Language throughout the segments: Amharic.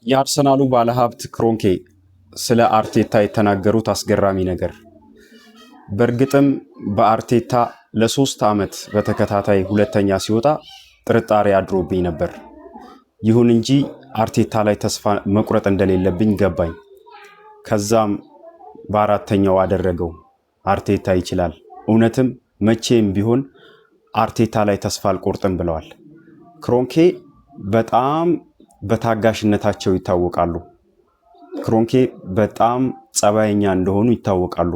የአርሰናሉ ባለሀብት ክሮንኬ ስለ አርቴታ የተናገሩት አስገራሚ ነገር። በእርግጥም በአርቴታ ለ3 ዓመት በተከታታይ ሁለተኛ ሲወጣ ጥርጣሬ አድሮብኝ ነበር። ይሁን እንጂ አርቴታ ላይ ተስፋ መቁረጥ እንደሌለብኝ ገባኝ። ከዛም በአራተኛው አደረገው። አርቴታ ይችላል፣ እውነትም መቼም ቢሆን አርቴታ ላይ ተስፋ አልቆርጥም ብለዋል። ክሮንኬ በጣም በታጋሽነታቸው ይታወቃሉ። ክሮንኬ በጣም ጸባየኛ እንደሆኑ ይታወቃሉ።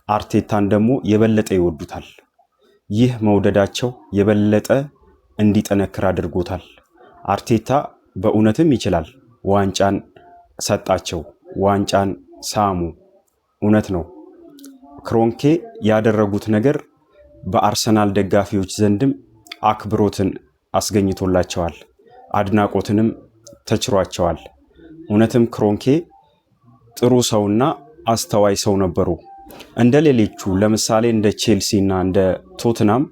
አርቴታን ደግሞ የበለጠ ይወዱታል። ይህ መውደዳቸው የበለጠ እንዲጠነክር አድርጎታል። አርቴታ በእውነትም ይችላል። ዋንጫን ሰጣቸው፣ ዋንጫን ሳሙ። እውነት ነው። ክሮንኬ ያደረጉት ነገር በአርሰናል ደጋፊዎች ዘንድም አክብሮትን አስገኝቶላቸዋል፣ አድናቆትንም ተችሯቸዋል። እውነትም ክሮንኬ ጥሩ ሰውና አስተዋይ ሰው ነበሩ። እንደ ሌሎቹ ለምሳሌ እንደ ቼልሲ እና እንደ ቶትናም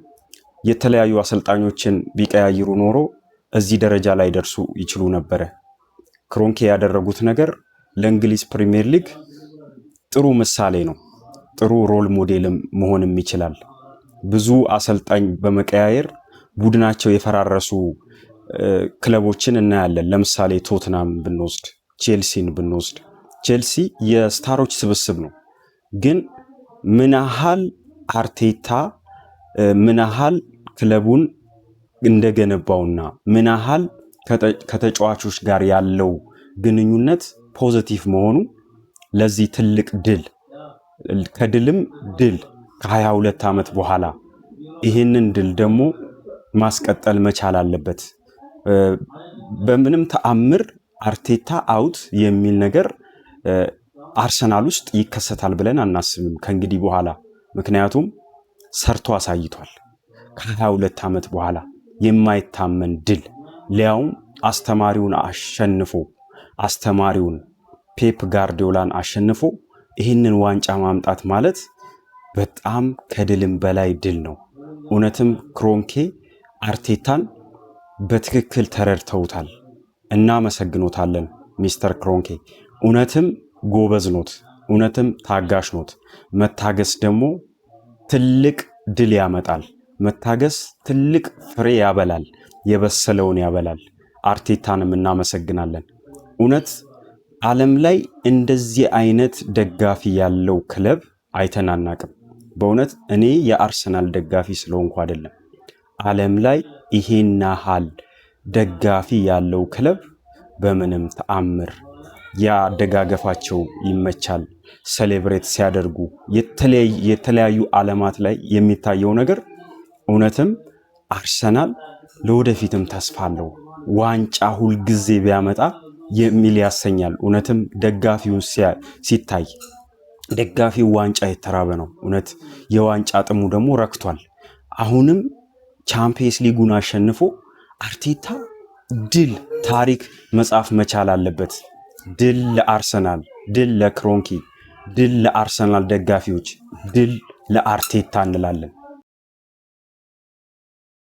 የተለያዩ አሰልጣኞችን ቢቀያይሩ ኖሮ እዚህ ደረጃ ላይ ደርሱ ይችሉ ነበረ። ክሮንኬ ያደረጉት ነገር ለእንግሊዝ ፕሪሚየር ሊግ ጥሩ ምሳሌ ነው። ጥሩ ሮል ሞዴልም መሆንም ይችላል። ብዙ አሰልጣኝ በመቀያየር ቡድናቸው የፈራረሱ ክለቦችን እናያለን። ለምሳሌ ቶትናም ብንወስድ፣ ቼልሲን ብንወስድ፣ ቼልሲ የስታሮች ስብስብ ነው። ግን ምን ያህል አርቴታ ምን ያህል ክለቡን እንደገነባውና ምን ያህል ከተጫዋቾች ጋር ያለው ግንኙነት ፖዚቲቭ መሆኑ ለዚህ ትልቅ ድል ከድልም ድል ከ22 ዓመት በኋላ ይህንን ድል ደግሞ ማስቀጠል መቻል አለበት። በምንም ተአምር አርቴታ አውት የሚል ነገር አርሰናል ውስጥ ይከሰታል ብለን አናስብም ከእንግዲህ በኋላ። ምክንያቱም ሰርቶ አሳይቷል። ከ22 ዓመት በኋላ የማይታመን ድል፣ ሊያውም አስተማሪውን አሸንፎ አስተማሪውን ፔፕ ጋርዲዮላን አሸንፎ ይህንን ዋንጫ ማምጣት ማለት በጣም ከድልም በላይ ድል ነው። እውነትም ክሮንኬ አርቴታን በትክክል ተረድተውታል። እናመሰግኖታለን ሚስተር ክሮንኬ። እውነትም ጎበዝ ኖት፣ እውነትም ታጋሽ ኖት። መታገስ ደግሞ ትልቅ ድል ያመጣል። መታገስ ትልቅ ፍሬ ያበላል፣ የበሰለውን ያበላል። አርቴታንም እናመሰግናለን። እውነት ዓለም ላይ እንደዚህ አይነት ደጋፊ ያለው ክለብ አይተን አናቅም። በእውነት እኔ የአርሰናል ደጋፊ ስለሆንኩ አይደለም። ዓለም ላይ ይሄን ያህል ደጋፊ ያለው ክለብ በምንም ተአምር ያደጋገፋቸው ይመቻል። ሴሌብሬት ሲያደርጉ የተለያዩ ዓለማት ላይ የሚታየው ነገር እውነትም አርሰናል ለወደፊትም ተስፋ አለው። ዋንጫ ሁልጊዜ ቢያመጣ የሚል ያሰኛል። እውነትም ደጋፊውን ሲታይ ደጋፊው ዋንጫ የተራበ ነው። እውነት የዋንጫ ጥሙ ደግሞ ረክቷል። አሁንም ቻምፒየንስ ሊጉን አሸንፎ አርቴታ ድል ታሪክ መጻፍ መቻል አለበት። ድል ለአርሰናል፣ ድል ለክሮንኪ፣ ድል ለአርሰናል ደጋፊዎች፣ ድል ለአርቴታ እንላለን።